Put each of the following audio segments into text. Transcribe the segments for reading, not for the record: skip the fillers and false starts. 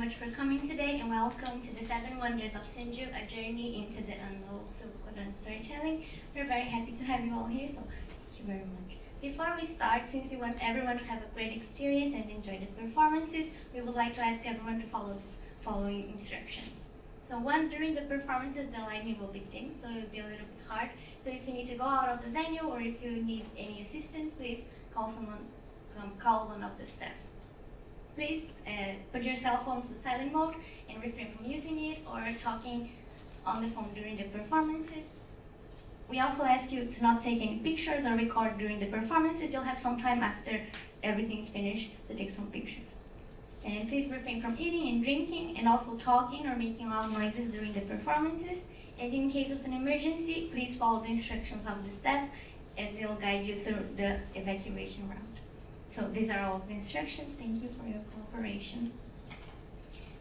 much for coming today, and welcome to the Seven Wonders of Senju, a journey into the unknown through Kodan storytelling. We're very happy to have you all here, so thank you very much. Before we start, since we want everyone to have a great experience and enjoy the performances, we would like to ask everyone to follow the following instructions. So one, during the performances, the lighting will be dim, so it will be a little bit hard. So if you need to go out of the venue or if you need any assistance, please call one of the staff. Please put your cell phones to silent mode and refrain from using it or talking on the phone during the performances. We also ask you to not take any pictures or record during the performances. You'll have some time after everything is finished to take some pictures. And please refrain from eating and drinking and also talking or making loud noises during the performances. And in case of an emergency, please follow the instructions of the staff as they'll guide you through the evacuation route. So these are all of the instructions. Thank you for your cooperation.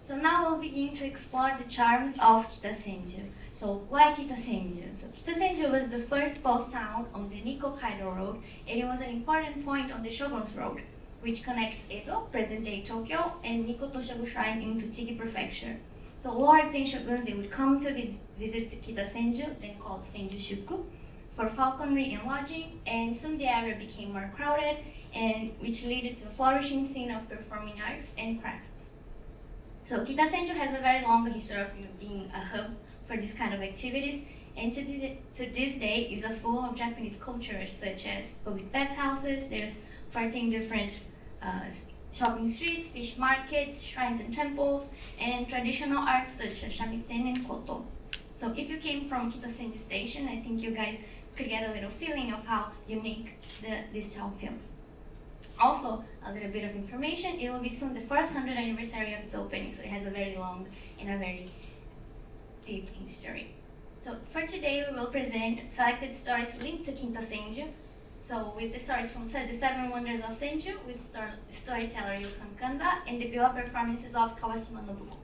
So now we'll begin to explore the charms of Kitasenju. So why Kitasenju? So Kitasenju was the first post town on the Nikko-Kaido Road, and it was an important point on the Shogun's Road, which connects Edo, present-day Tokyo, and Nikko-Toshogu Shrine in Tochigi Prefecture. So lords and shoguns, they would come to visit Kitasenju, then called Senju-shuku, for falconry and lodging, and soon the area became more crowded, and which led to a flourishing scene of performing arts and crafts. So Kitasenju has a very long history of being a hub for this kind of activities, and to this day is full of Japanese cultures such as public bathhouses. There's 14 different shopping streets, fish markets, shrines and temples, and traditional arts such as shamisen and koto. So if you came from Kitasenju Station, I think you guys could get a little feeling of how unique this town feels. Also, a little bit of information, it will be soon the 400th anniversary of its opening, so it has a very long and a very deep history. So for today, we will present selected stories linked to Kitasenju. So with the stories from the Seven Wonders of Senju, with storyteller Yokan Kanda, and the biwa performances of Kawashima Nobuko.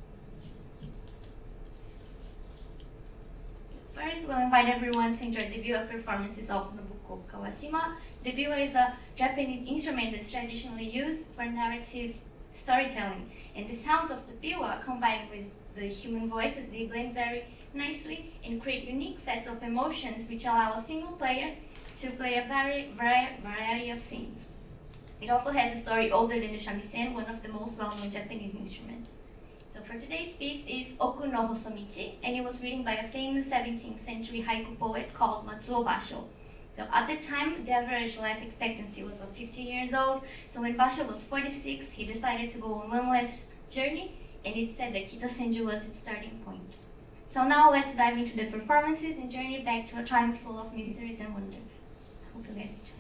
First, we'll invite everyone to enjoy the biwa performances of Nobuko Kawashima. The biwa is a Japanese instrument that's traditionally used for narrative storytelling. And the sounds of the biwa combined with the human voices, they blend very nicely and create unique sets of emotions which allow a single player to play a variety of scenes. It also has a story older than the shamisen, one of the most well-known Japanese instruments. So for today's piece is Oku no Hosomichi, and it was written by a famous 17th century haiku poet called Matsuo Basho. So at the time, the average life expectancy was of 50 years old. So when Basho was 46, he decided to go on one last journey, and it said that Kitasenju was its starting point. So now let's dive into the performances and journey back to a time full of mysteries and wonder. I hope you guys enjoy.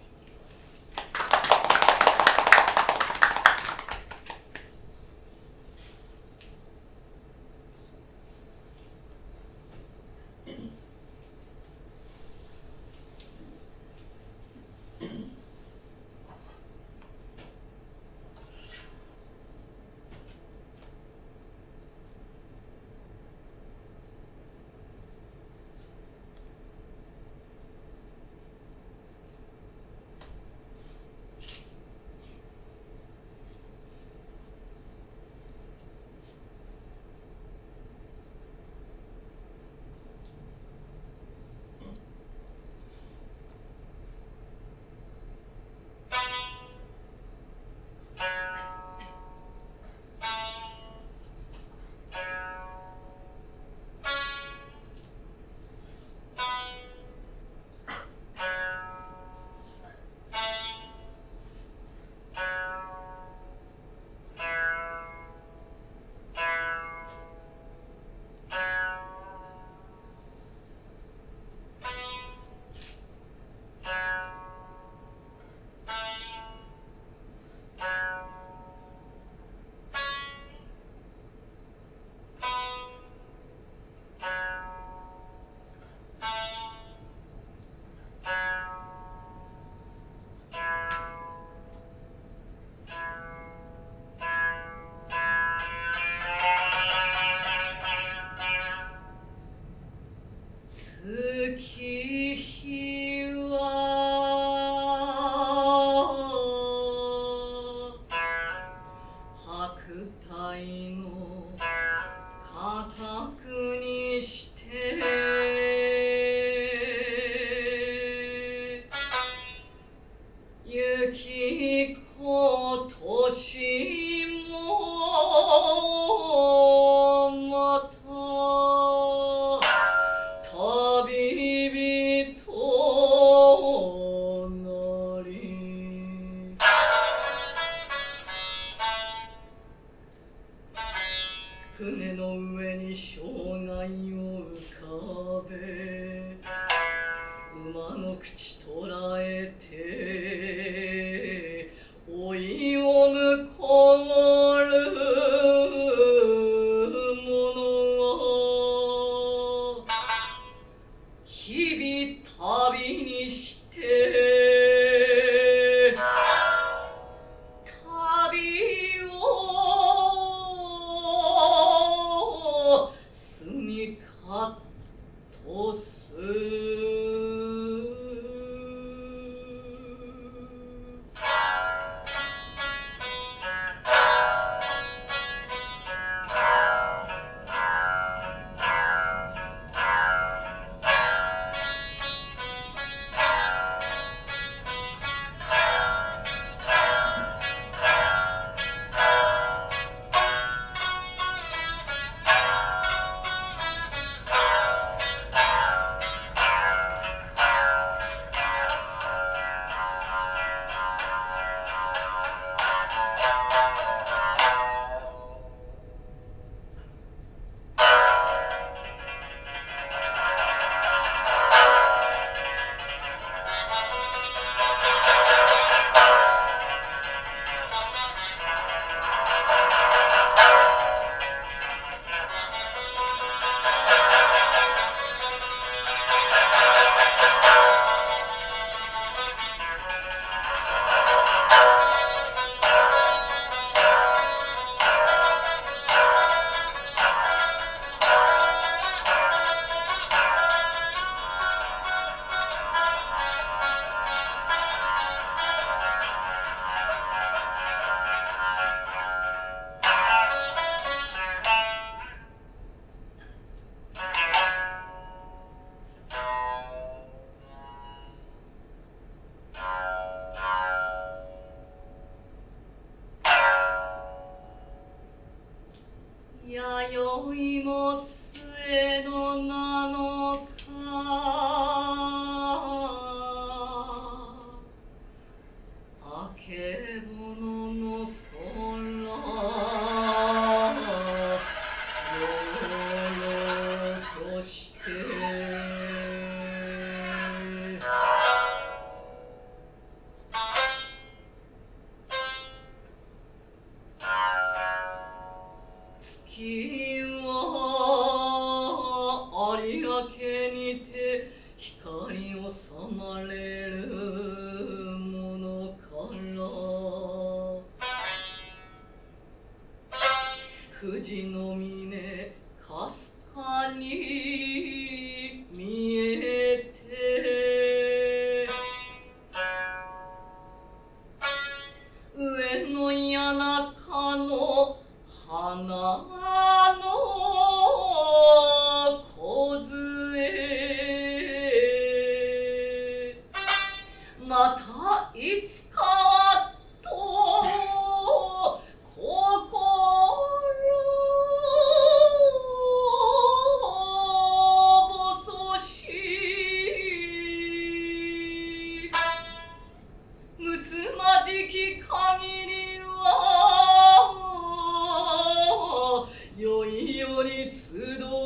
集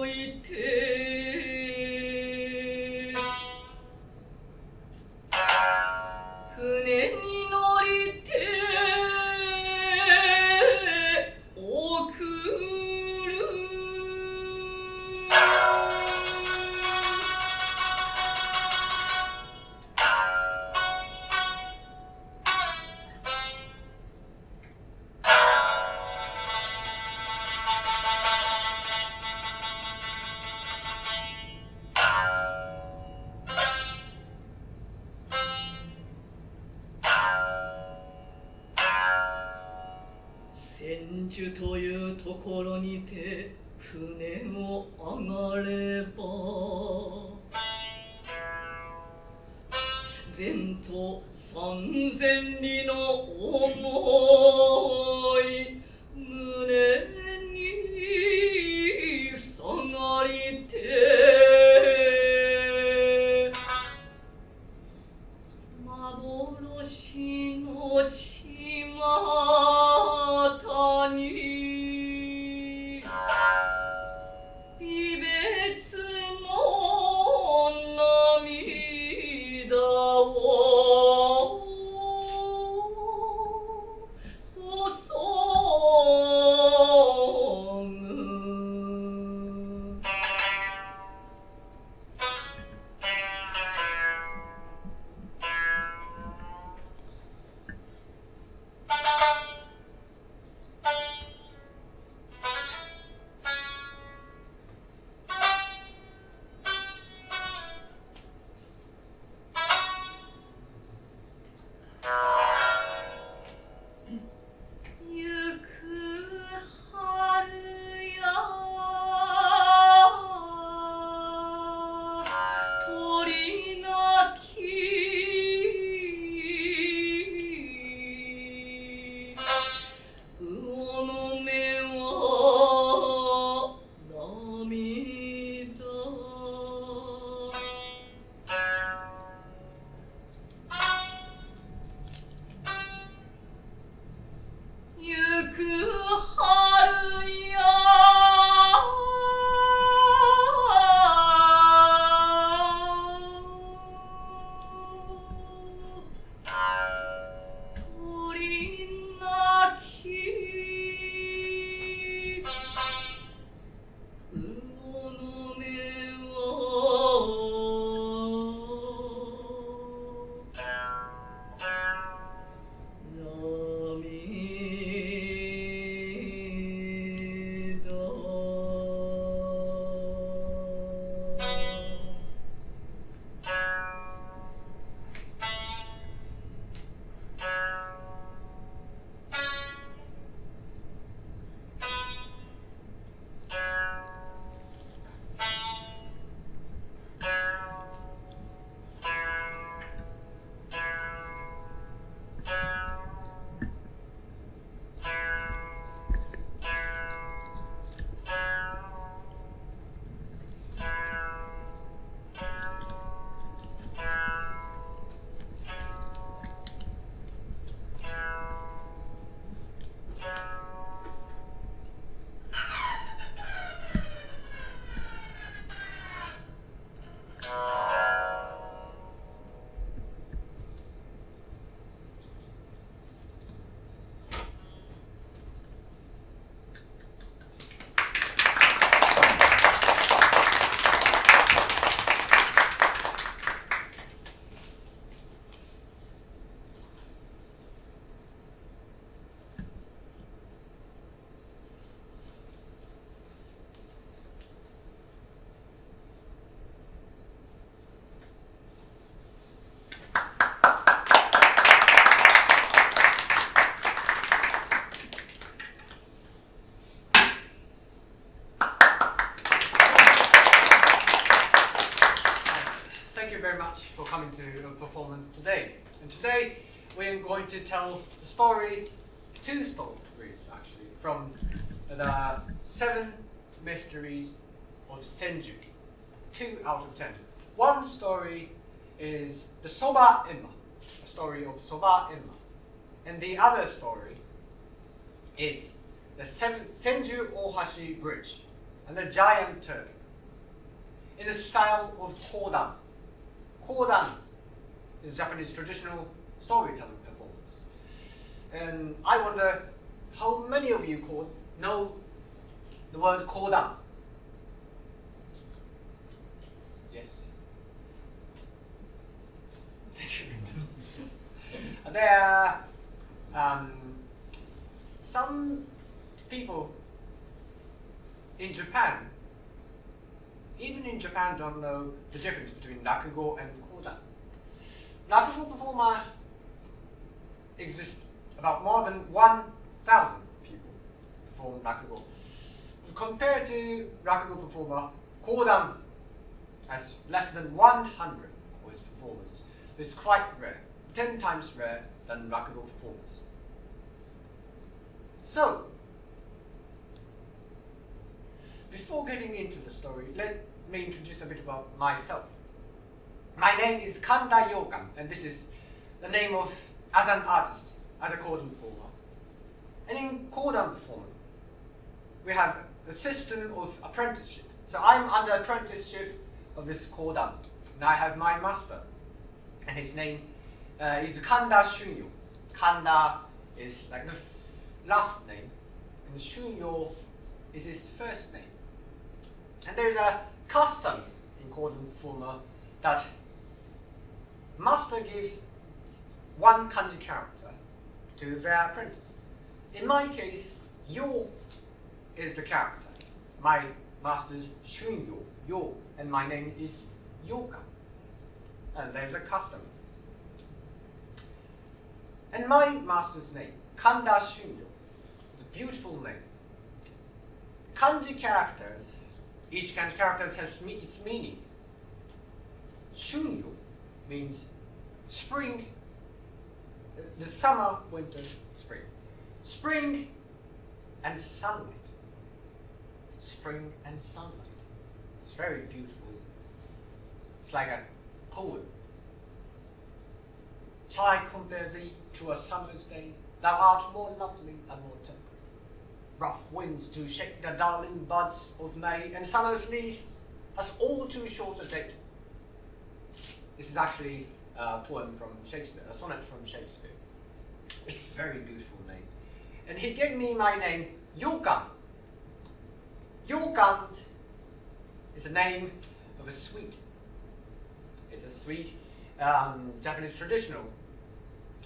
いて船に乗りて送る千住というところにて船を上がれば前途3000里の思い胸に塞がりて幻の巷に離別の涙を注ぐvery much for coming to a performance today. And today we are going to tell the story, two stories actually, from the 7 mysteries of Senju, 2 out of 10. One story is the Soba Emma, a story of Soba Emma. And the other story is the Senju Ohashi Bridge, and the giant turtle in the style of kodan. Kodan is Japanese traditional storytelling performance. And I wonder how many of you know the word kodan? Yes. Thank you very much. There are some people in Japan, even in Japan, don't know the difference between rakugo and kodan. Rakugo performer exists about more than 1,000 people perform rakugo. Compared to rakugo performer, kodan has less than 100 of its performers. It's quite rare, 10 times rare than rakugo performers. So, before getting into the story, let me introduce a bit about myself. My name is Kanda Yokan, and this is the name of as an artist, as a kodan performer. And in kodan performance, we have a system of apprenticeship. So I'm under apprenticeship of this kodan, and I have my master, and his name is Kanda Shunyo. Kanda is like the last name, and Shunyo is his first name. And there's a custom in kodan performer that master gives one kanji character to their apprentice. In my case, Yo is the character. My master's Shunyo, Yo, and my name is Yokan. And there's a custom. And my master's name, Kanda Shunyo, is a beautiful name. Kanji characters, each kanji character has its meaning. Shunyo means spring, the summer, winter, spring. Spring and sunlight. Spring and sunlight. It's very beautiful, isn't it? It's like a poem. Shall I compare thee to a summer's day? Thou art more lovely and more temperate. Rough winds do shake the darling buds of May, and summer's leaf has all too short a date. This is actually a poem from Shakespeare, a sonnet from Shakespeare. It's a very beautiful name. And he gave me my name, Yokan. Yokan is a name of a sweet. It's a sweet, Japanese traditional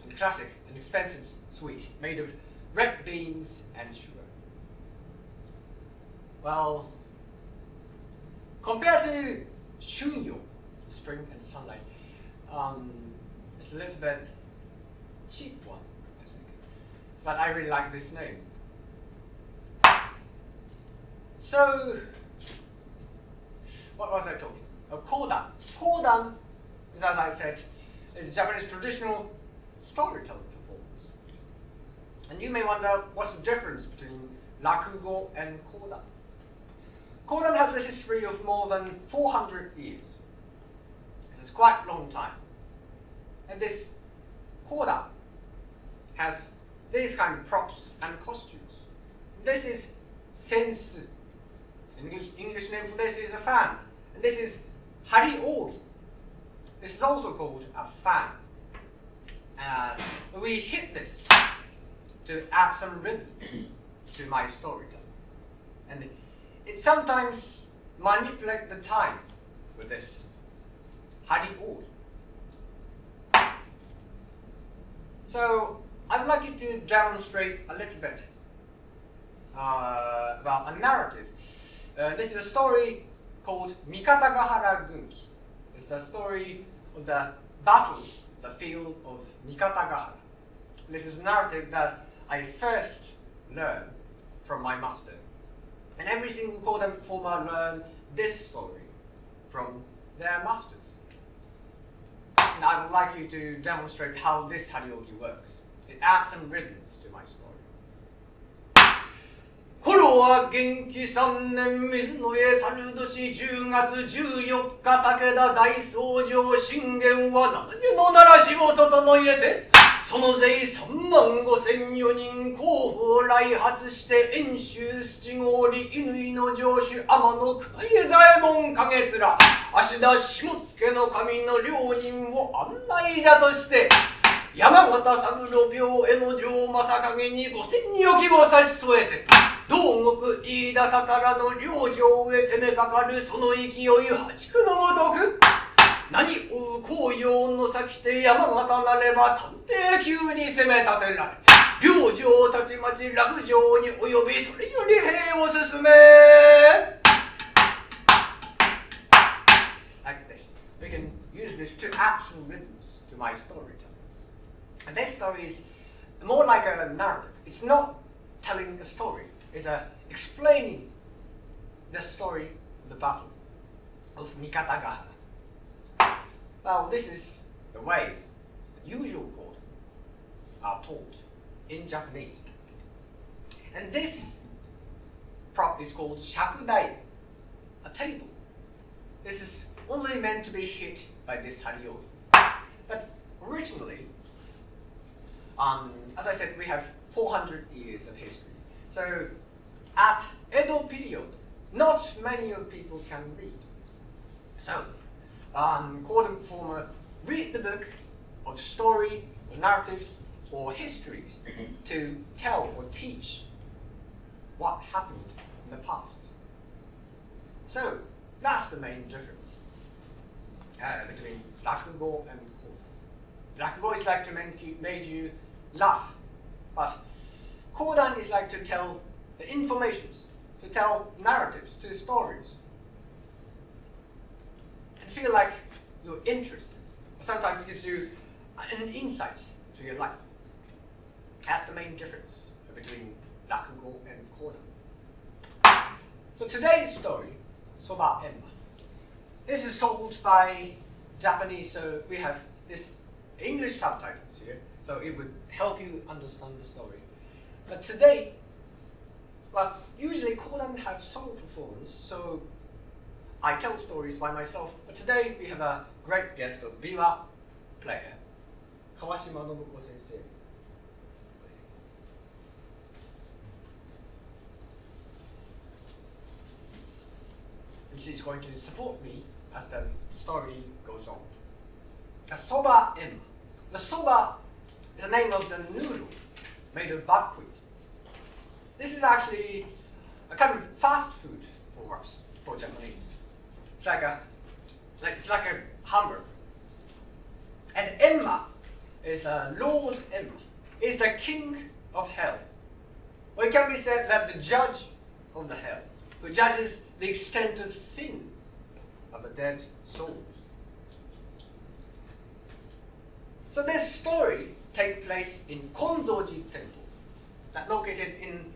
and classic and expensive sweet made of red beans and sugar. Well, compared to Shunyo, spring and sunlight, it's a little bit cheap one, I think. But I really like this name. So, what was I talking? Kodan. Kodan is, as I said, is Japanese traditional storytelling performance. And you may wonder what's the difference between rakugo and kodan. Kodan has a history of more than 400 years. This is quite a long time. And this kodan has these kind of props and costumes. This is sensu. English name for this is a fan. And this is hariogi. This is also called a fan. And we hit this to add some rhythm to my storytelling. And it sometimes manipulates the time with this hariogi. So I'd like you to demonstrate a little bit about a narrative. This is a story called Mikatagahara Gunki. It's a story of the battle, the field of Mikatagahara. This is a narrative that I first learned from my master. And every single kodan performer learned this story from their masters. And I would like you to demonstrate how this hariogi works. It adds some rhythms to my story. 頃は元気3年水の家猿年10月14日武田大僧正信玄は七湯の奈良しを整えてその税35,004人候補を来発して遠州七郷里乾の城主天野国左衛門景面芦田下野の神の両人を案内者として山形三郎病への城正景に5,000に置きを差し添えて東国飯田たたらの両城へ攻めかかるその勢い破竹のごとく何追う紅葉の先て山形なれば探偵急に攻め立てられ両城たちまち落城に及びそれより兵を進め Like this. We can use this to add some rhythms to my storytelling. And this story is more like a narrative. It's not telling a story. It's explaining the story of the battle of Mikatagahara. Now, this is the way the usual chords are taught in Japanese. And this prop is called shakudai, a table. This is only meant to be hit by this hariogi. But originally, as I said, we have 400 years of history. So, at Edo period, not many of people can read. So, court performer read the book of story, or narratives, or histories to tell or teach what happened in the past. So, that's the main difference between rakugo and kodan. Rakugo is like to make you laugh, but kodan is like to tell the informations, to tell narratives, to stories, and feel like you're interested, or sometimes gives you an insight to your life. That's the main difference between rakugo and kodan. So today's story, Soba Enma. This is told by Japanese, so we have this English subtitles here, so it would help you understand the story. But today, well, usually kodan have song performance, so I tell stories by myself. But today we have a great guest, a biwa player, Kawashima Nobuko sensei. And she's going to support me as the story goes on. A soba em. The soba is the name of the noodle made of buckwheat. This is actually a kind of fast food for us, for Japanese. It's like a hamburger. And Enma is Lord Enma, is the king of hell. Or it can be said that the judge of the hell, who judges the extent of sin of the dead souls. So this story takes place in Konzoji Temple, that located in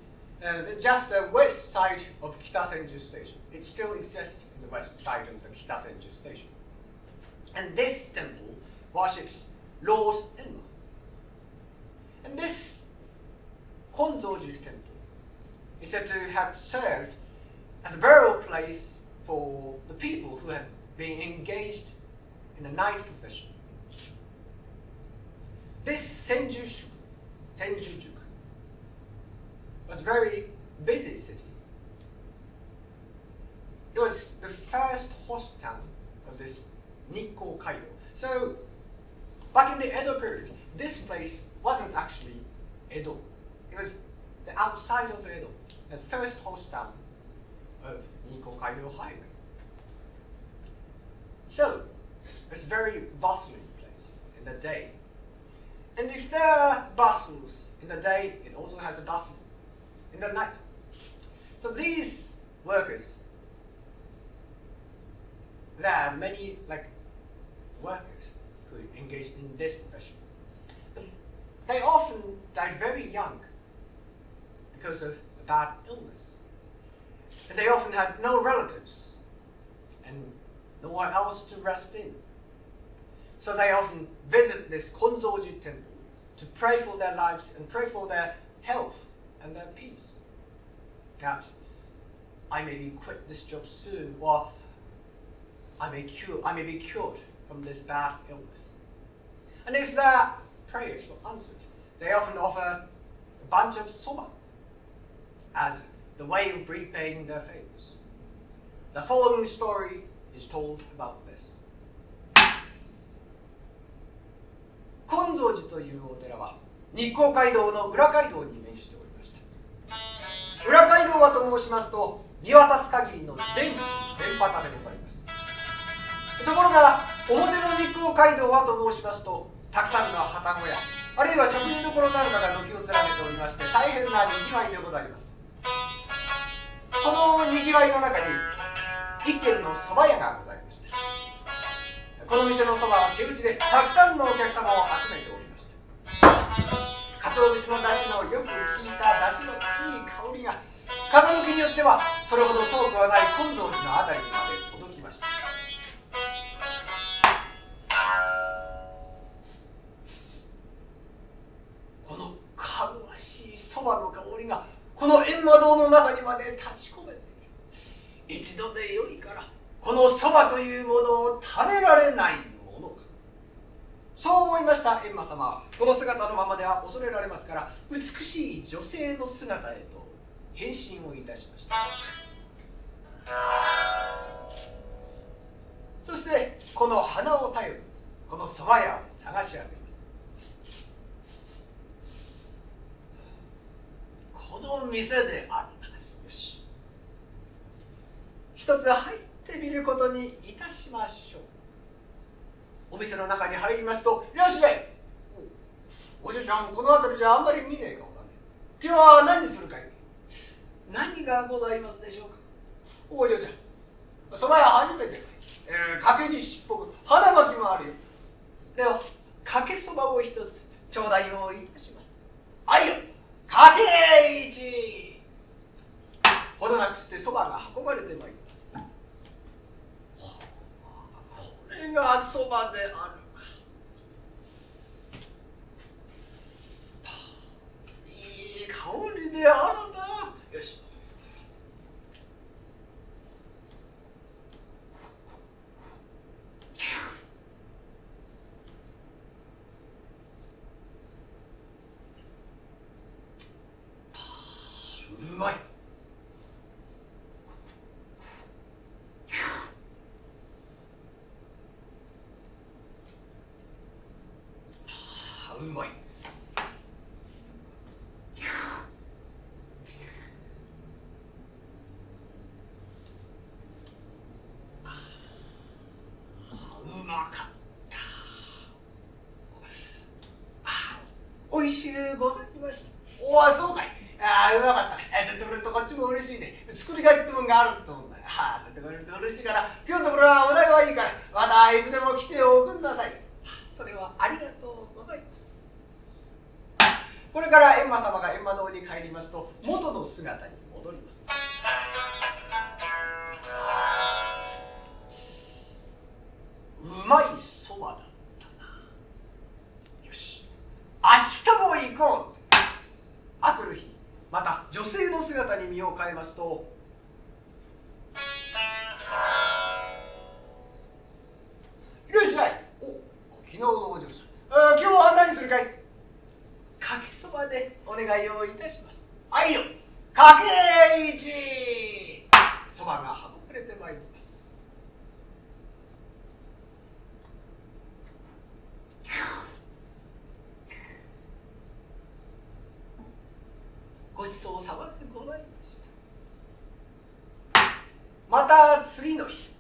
just the west side of Kitasenju Station. It still exists in the west side of the Kitasenju Station. And this temple worships Lord Enma. And this Konzoji Temple is said to have served as a burial place for the people who have been engaged in the night profession. This Senjujuku was a very busy city. It was the first host town of this Nikko Kaido. So, back in the Edo period, this place wasn't actually Edo. It was the outside of Edo, the first host town of Nikko Kaido Highway. So, it's a very bustling place in the day. And if there are bustles in the day, it also has a bustle in the night. So these workers, there are many workers who engage in this profession. They often die very young because of a bad illness. And they often had no relatives and nowhere else to rest in. So they often visit this Konzoji temple to pray for their lives and pray for their health and their peace. That I may be quit this job soon, or I may be cured from this bad illness. And if there are prayers were answered, they often offer a bunch of soba as the way of repaying their favors. The following story is told about this. 金蔵寺というお寺は日光街道の裏街道に面しておりました。裏街道はと申しますと、見渡す限りの電池電波でございます。ところが表の日光街道はと申しますと、たくさんの旅籠屋、あるいは食事処なんかが軒を連ねておりまして、大変なにぎわいでございます。このにぎわいの中に一軒の蕎麦屋がございました。この店の蕎麦は手打ちでたくさんのお客様を集めておりました。鰹節の出汁のよく効いた出汁のいい香りが風向きによってはそれほど遠くはない金蔵寺のあたりにまで届きました。このかぐわしい蕎麦の香りがこの閻魔堂の中にまで立ち込めている。一度でよいからこの蕎麦というものを食べられないものか。そう思いました閻魔様は、この姿のままでは恐れられますから、美しい女性の姿へと変身をいたしました。そしてこの花を頼りにこの蕎麦屋を探し当てます。この店である。よし、一つ入ってみることにいたしましょう。お店の中に入りますと、いらっしゃい。お嬢ちゃん、この辺りじゃあんまり見ねえかもだね。今日は何するかい。何がございますでしょうか。お嬢ちゃん、蕎麦屋初めてかけにしっぽく花巻きもあるよ。ではかけそばを一つ頂戴をいたします。はいよ、かけ一。ほどなくしてそばが運ばれてまいります。これがそばであるか。いい香りであるな。よし、うまい。うまい。うまかった。おいしゅうございました。おお、そうかい。うまかった。そうやってくれるとこっちも嬉しいね。作りがいってもんがあるってもんだよ。そうやってくれると嬉しいから、今日のところはお代はいいから、またいつでも来ておくんなさい。それはありがとうございます。これから閻魔様が閻魔堂に帰りますと、元の姿に戻ります。うまいそばだったな。よし、明日も行こう。あくる日、また女性の姿に身を変えますと、いらっしゃい。お、昨日のお嬢さん、今日は何するかい。かけそばでお願いをいたします。はいよ、かけ一。そばが運ばれてまいります。ごちそうさまでございました。また次の日、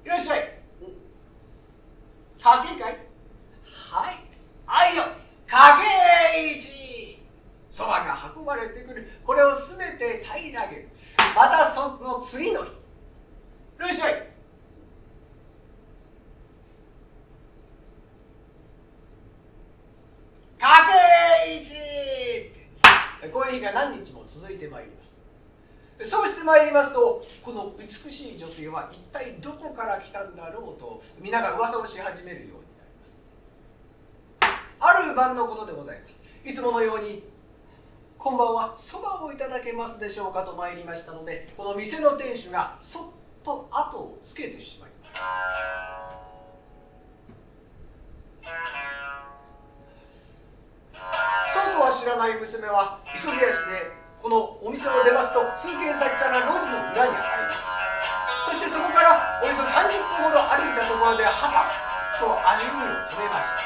いらっしゃい。かけかい。はい、はいよ、かけ一。そばが運ばれてくる。これをすべて平らげる。またその次の日、いらっしゃい。かけ一。こういう日が何日も続いてまいります。そうしてまいりますと、この美しい女性は一体どこから来たんだろうと皆が噂をし始めるようになります。ある晩のことでございます。いつものように、こんばんは、そばをいただけますでしょうかと参りましたので、この店の店主がそっと後をつけてしまいます。そうとは知らない娘は急ぎ足でこのお店を出ますと数軒先から路地の裏に入ります。そしてそこからおよそ30分ほど歩いたところではたと歩みを止めました。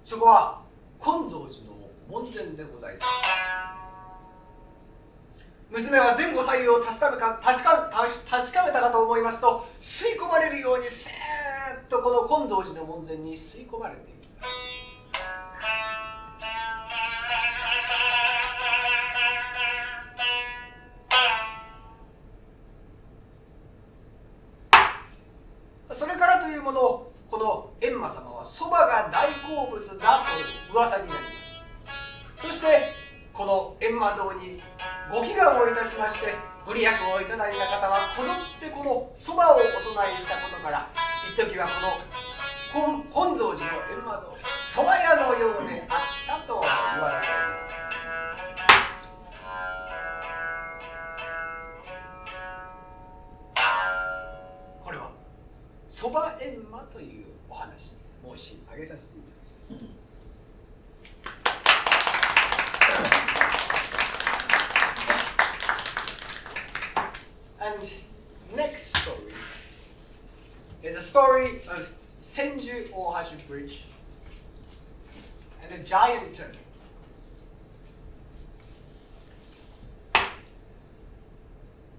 そこは金蔵寺の門前でございます。娘は前後左右を確かめたかと思いますと、吸い込まれるようにスーッとこの金蔵寺の門前に吸い込まれていきます。それからというもの、この閻魔様は蕎麦が大好物だという噂になります。そしてこの閻魔堂にご祈願をいたしまして、ご利益をいただいた方はこぞってこの蕎麦をお供えしたことから、一時はこの金蔵寺の閻魔堂、蕎麦屋のようであったと言われております。これは蕎麦閻魔というお話申し上げさせていただきます。And next story is a story of Senju Ohashi Bridge and a giant turtle.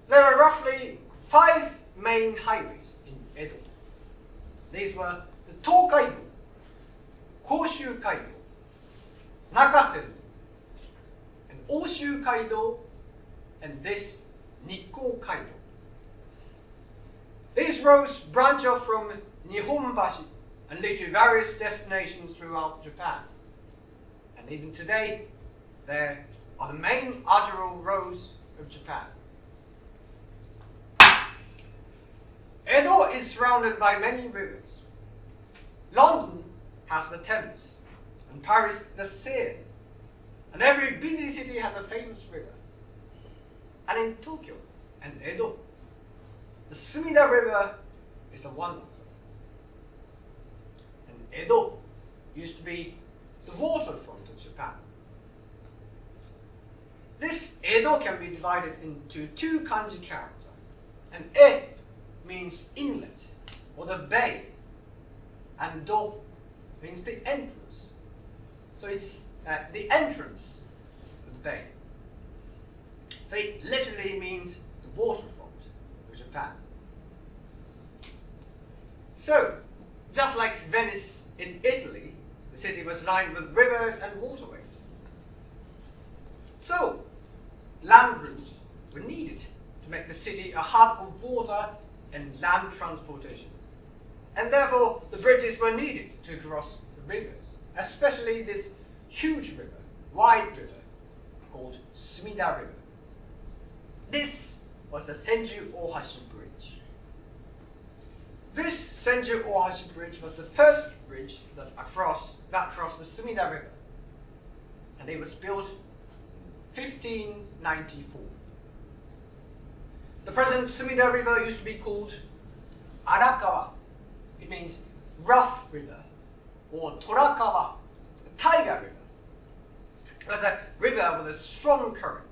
There are roughly 5 main highways in Edo. These were the Tokaido, Koshu Kaido, Nakasendo, and Oshu Kaido, and this Nikko Kaido. These roads branch off from Nihonbashi and lead to various destinations throughout Japan. And even today, there are the main arterial roads of Japan. Edo is surrounded by many rivers. London has the Thames, and Paris the Seine, and every busy city has a famous river. And in Tokyo and Edo, the Sumida River is the one of them. And Edo used to be the waterfront of Japan. This Edo can be divided into 2 kanji characters. And E means inlet or the bay, and Do means the entrance. So it's the entrance of the bay. So it literally means the waterfront of Japan. So, just like Venice in Italy, the city was lined with rivers and waterways. So, land routes were needed to make the city a hub of water and land transportation. And therefore, the bridges were needed to cross the rivers, especially this huge river, wide river, called Sumida River. This was the Senju Ohashi Bridge. This Senju Ohashi Bridge was the first bridge that crossed the Sumida River, and it was built in 1594. The present Sumida River used to be called Arakawa. It means rough river, or Torakawa, tiger river. It was a river with a strong current.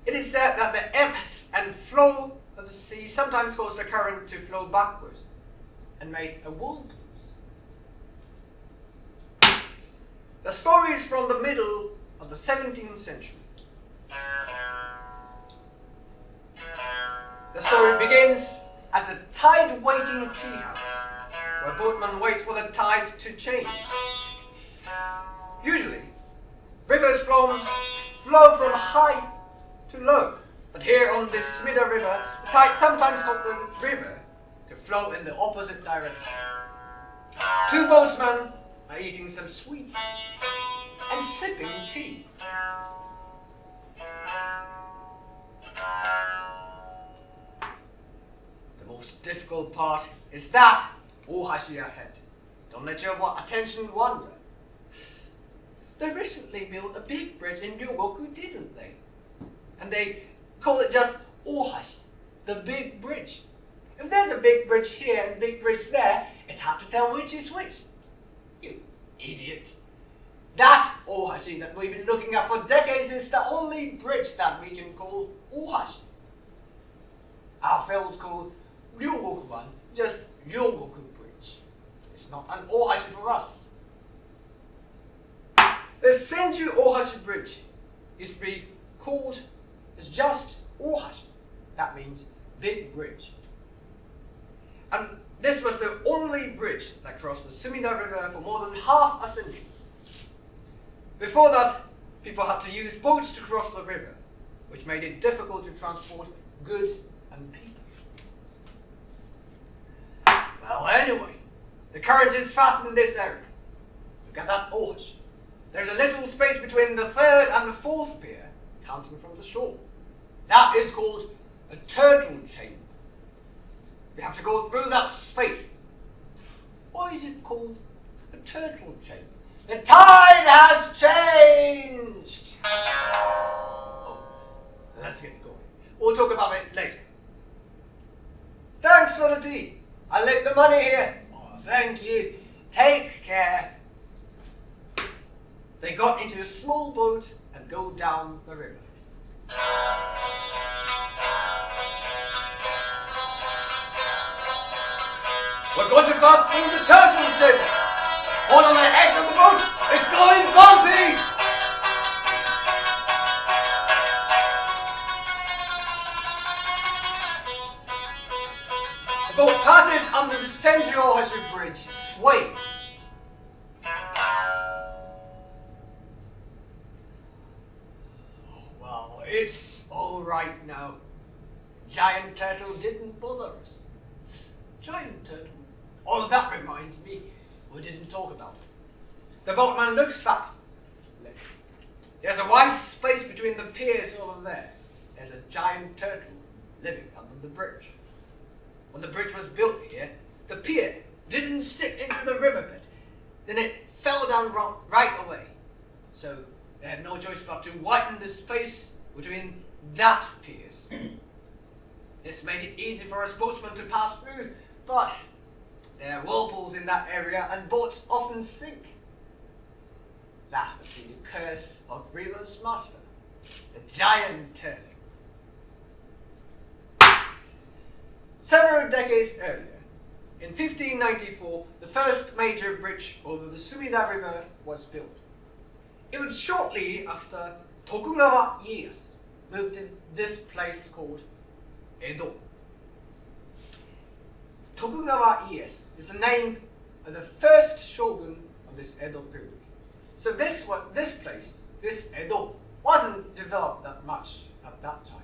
It is said that the ebb and flow of the sea sometimes caused the current to flow backwards and made a whirlpools. The story is from the middle of the 17th century. The story begins at the tide-waiting tea house, where boatmen wait for the tide to change. Usually, rivers flow from high to low, but here on this Sumida River, the tide sometimes caused the river to flow in the opposite direction. 2 boatmen are eating some sweets and sipping tea. The most difficult part is that Ohashi ahead. Don't let your attention wander. They recently built a big bridge in Ryogoku, didn't they? And they call it just Ohashi, the big bridge. If there's a big bridge here and a big bridge there, it's hard to tell which is which. You idiot. That ohashi that we've been looking at for decades is the only bridge that we can call ohashi. Our fellows call Ryogoku-ban just Ryogoku Bridge. It's not an ohashi for us. The Senju Ohashi Bridge used to be called as just ohashi. That means big bridge. And this was the only bridge that crossed the Sumida River for more than half a century. Before that, people had to use boats to cross the river, which made it difficult to transport goods and people. Well, anyway, the current is fast in this area. Look at that ohashi. There's a little space between the third and the fourth pier, counting from the shore. That is called a turtle chamber. We have to go through that space. Why is it called a turtle chamber? The tide has changed! Oh, let's get going. We'll talk about it later. Thanks for the tea. I left the money here. Oh, thank you. Take care. They got into a small boat and go down the river. We're going to pass through the turtle chamber. Hold on the edge of the boat. It's going bumpy. The boat passes under the Senju Ohashi Bridge, swaying. Oh, well, it's all right now. Giant turtle didn't bother us. Giant turtle. Oh, that reminds me. We didn't talk about it. The boatman looks back. Look. There's a wide space between the piers over there. There's a giant turtle living under the bridge. When the bridge was built here, the pier didn't stick into the riverbed. Then it fell down right away. So they had no choice but to widen the space between that piers. This made it easy for us boatsmen to pass through, but there are whirlpools in that area and boats often sink. That must be the curse of River's master, the giant turtle. Several decades earlier, in 1594, the first major bridge over the Sumida River was built. It was shortly after Tokugawa Ieyasu moved to this place called Edo. Tokugawa Ieyasu is the name of the first shogun of this Edo period. So this place, this Edo, wasn't developed that much at that time.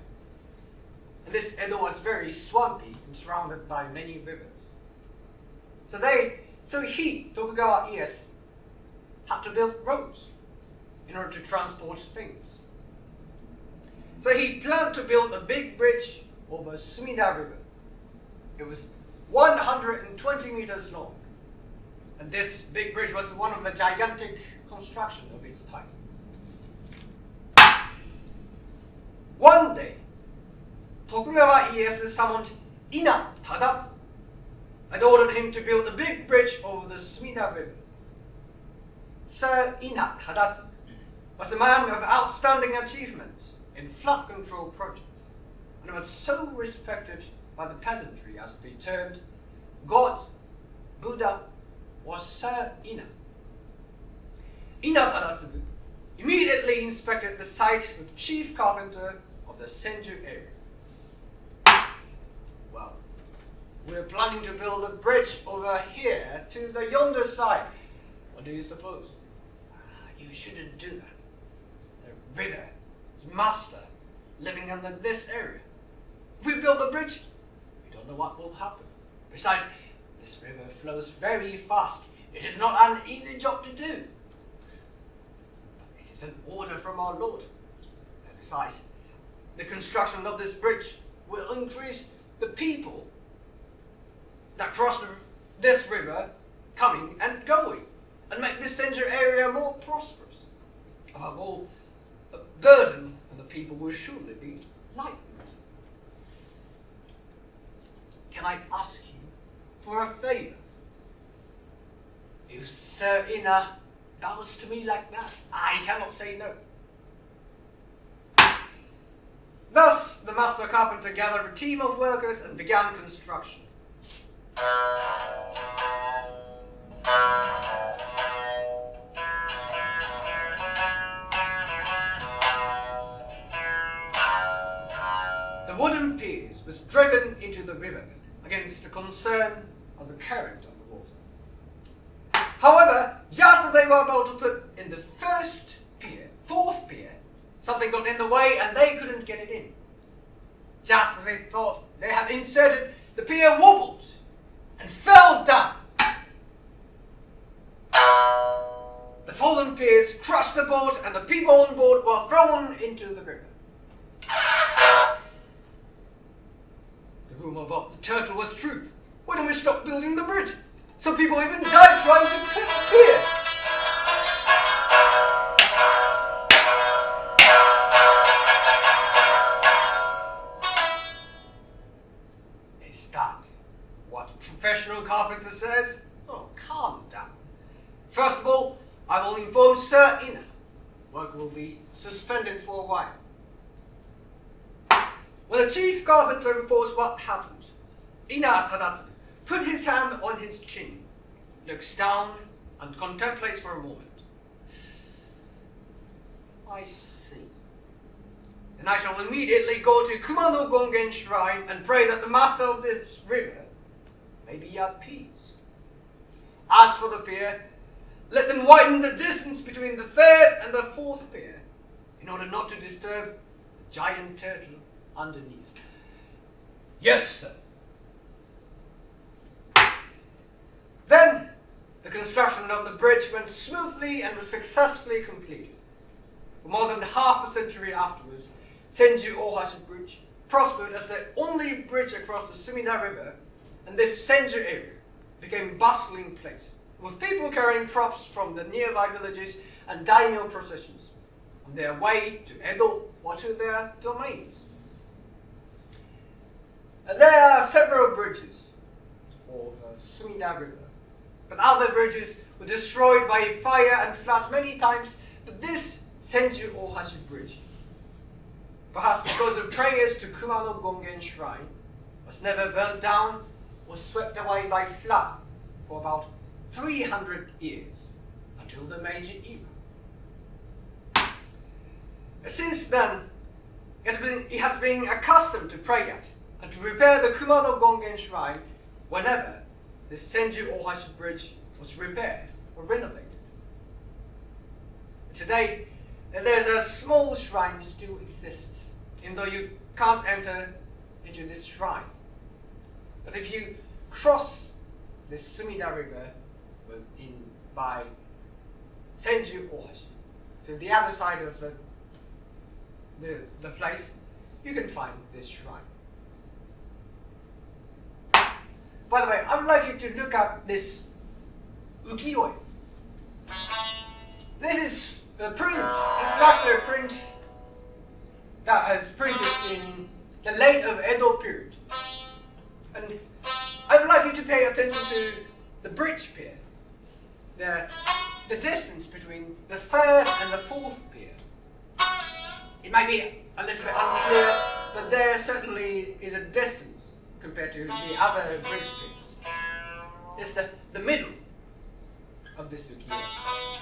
And this Edo was very swampy and surrounded by many rivers. So Tokugawa Ieyasu, had to build roads in order to transport things. So he planned to build a big bridge over Sumida River. It was 120 meters long. And this big bridge was one of the gigantic construction of its time. One day, Tokugawa Ieyasu summoned Ina Tadatsu and ordered him to build a big bridge over the Sumida River. Sir Ina Tadatsu was a man of outstanding achievement in flood control projects and was so respected by the peasantry as to be termed God, Buddha, or Sir Ina. Ina Tadatsu immediately inspected the site with chief carpenter of the Senju area. Well, we're planning to build a bridge over here to the yonder side. What do you suppose? You shouldn't do that. The river is master living under this area. If we build a bridge, we don't know what will happen. Besides, this river flows very fast. It is not an easy job to do. But it is an order from our Lord. And besides, the construction of this bridge will increase the people that cross this river coming and going, and make this Senju area more prosperous. Above all, a burden on the people will surely be lightened. Can I ask you for a favor? If Sir Ina bows to me like that, I cannot say no. Thus, the master carpenter gathered a team of workers and began construction. The wooden piers was driven into the riverbed against the concern of the current of the water. However, just as they were about to put in the fourth pier, something got in the way and they couldn't get it in. Just as they thought they had inserted, the pier wobbled and fell down. The fallen piers crushed the boat and the people on board were thrown into the river. The rumor about the turtle was true. Why don't we stop building the bridge? Some people even died trying to cut the pier. Is that what professional carpenter says? Oh, calm down. First of all, I will inform Sir Ina. Work will be suspended for a while. When the chief carpenter reports what happened, Ina Tadatsu put his hand on his chin, looks down, and contemplates for a moment. I see. Then I shall immediately go to Kumano Gongen Shrine and pray that the master of this river may be at peace. As for the pier, let them widen the distance between the third and the fourth pier in order not to disturb the giant turtle underneath. Yes, sir. Then, the construction of the bridge went smoothly and was successfully completed. For more than half a century afterwards, Senju Ohashi Bridge prospered as the only bridge across the Sumida River, and this Senju area became a bustling place, with people carrying crops from the nearby villages and daimyo processions on their way to Edo or to their domains. And there are several bridges over the Sumida River, but other bridges were destroyed by fire and floods many times, but this Senju Ohashi Bridge, perhaps because of prayers to Kumano Gongen Shrine, was never burnt down or swept away by flood for about 300 years, until the Meiji era. Since then, it has been accustomed to pray at and to repair the Kumano Gongen Shrine whenever the Senju Ohashi Bridge was repaired or renovated. Today, there's a small shrine still exists, even though you can't enter into this shrine. But if you cross the Sumida River by Senju Ohashi to the other side of the place, you can find this shrine. By the way, I would like you to look at this ukiyo-e. This is a print. This is actually a print that is printed in the late of Edo period. And I would like you to pay attention to the bridge pier. The distance between the third and the fourth pier. It might be a little bit unclear, but there certainly is a distance compared to the other bridge piers. It's the middle of this ukiyo-e.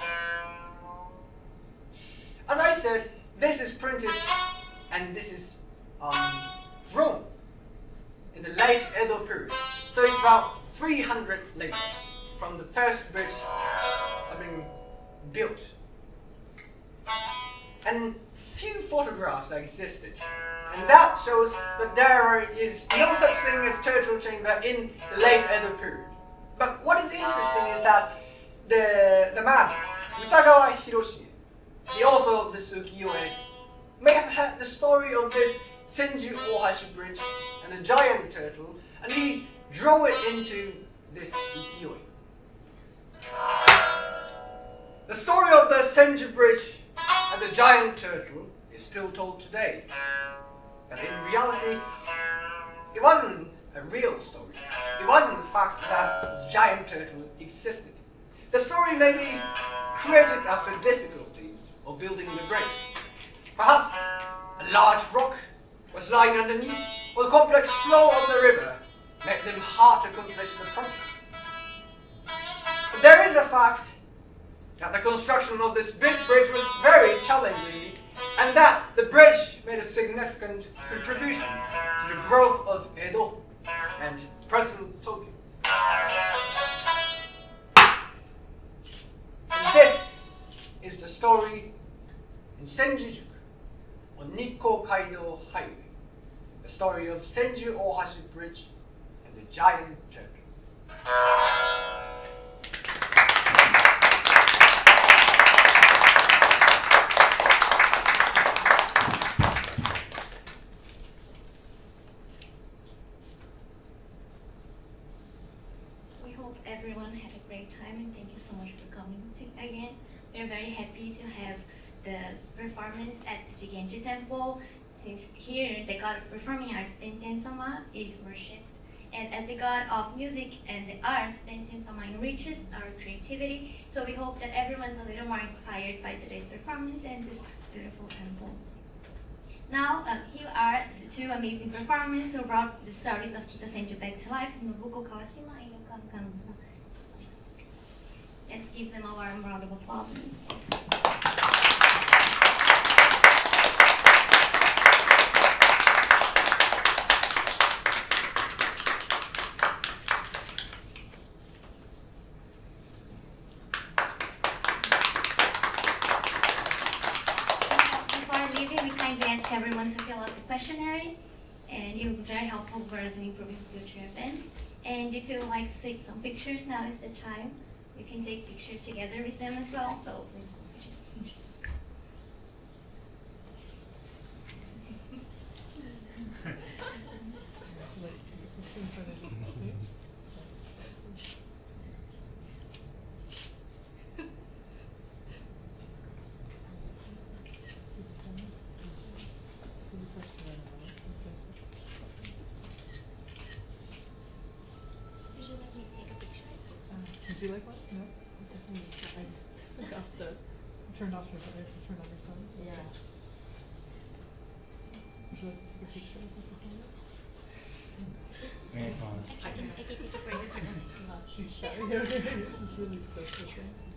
As I said, this is printed and this is drawn in the late Edo period. So it's about 300 later from the first bridge having built. And few photographs existed, and that shows that there is no such thing as turtle chamber in the late Edo period. But what is interesting is that the man, Utagawa Hiroshi, the author of this ukiyo-e, may have had the story of this Senju Ohashi Bridge and the giant turtle, and he drew it into this ukiyo-e. The story of the Senju Bridge and the giant turtle is still told today, but in reality, it wasn't a real story. It wasn't the fact that the giant turtle existed. The story may be created after difficulties of building the bridge. Perhaps a large rock was lying underneath, or the complex flow of the river made them hard to accomplish the project. But there is a fact that the construction of this big bridge was very challenging, and that the bridge made a significant contribution to the growth of Edo and present Tokyo. And this is the story in Senju-juku on Nikko Kaido Highway, the story of Senju Ohashi Bridge and the giant turtle. We hope everyone had a great time, and thank you so much for coming again. We're very happy to have the performance at the Jigenji Temple, since here the god of performing arts, Benten-sama, is worshipped. And as the god of music and the arts, Benten-sama enriches our creativity. So we hope that everyone's a little more inspired by today's performance and this beautiful temple. Now, here are the two amazing performers who brought the stories of Kita Senju back to life, Nobuko Kawashima and Kankan. Let's give them a warm round of applause. Everyone to fill out the questionnaire, and it will be very helpful for us in improving future events. And if you would like to take some pictures, now is the time. You can take pictures together with them as well, so please take pictures. Would you like one? No? I just turned off your phone. Turned on your phone. Yeah. Would you like to take a picture of the phone? I can take it for you. She's shy. This is really special thing.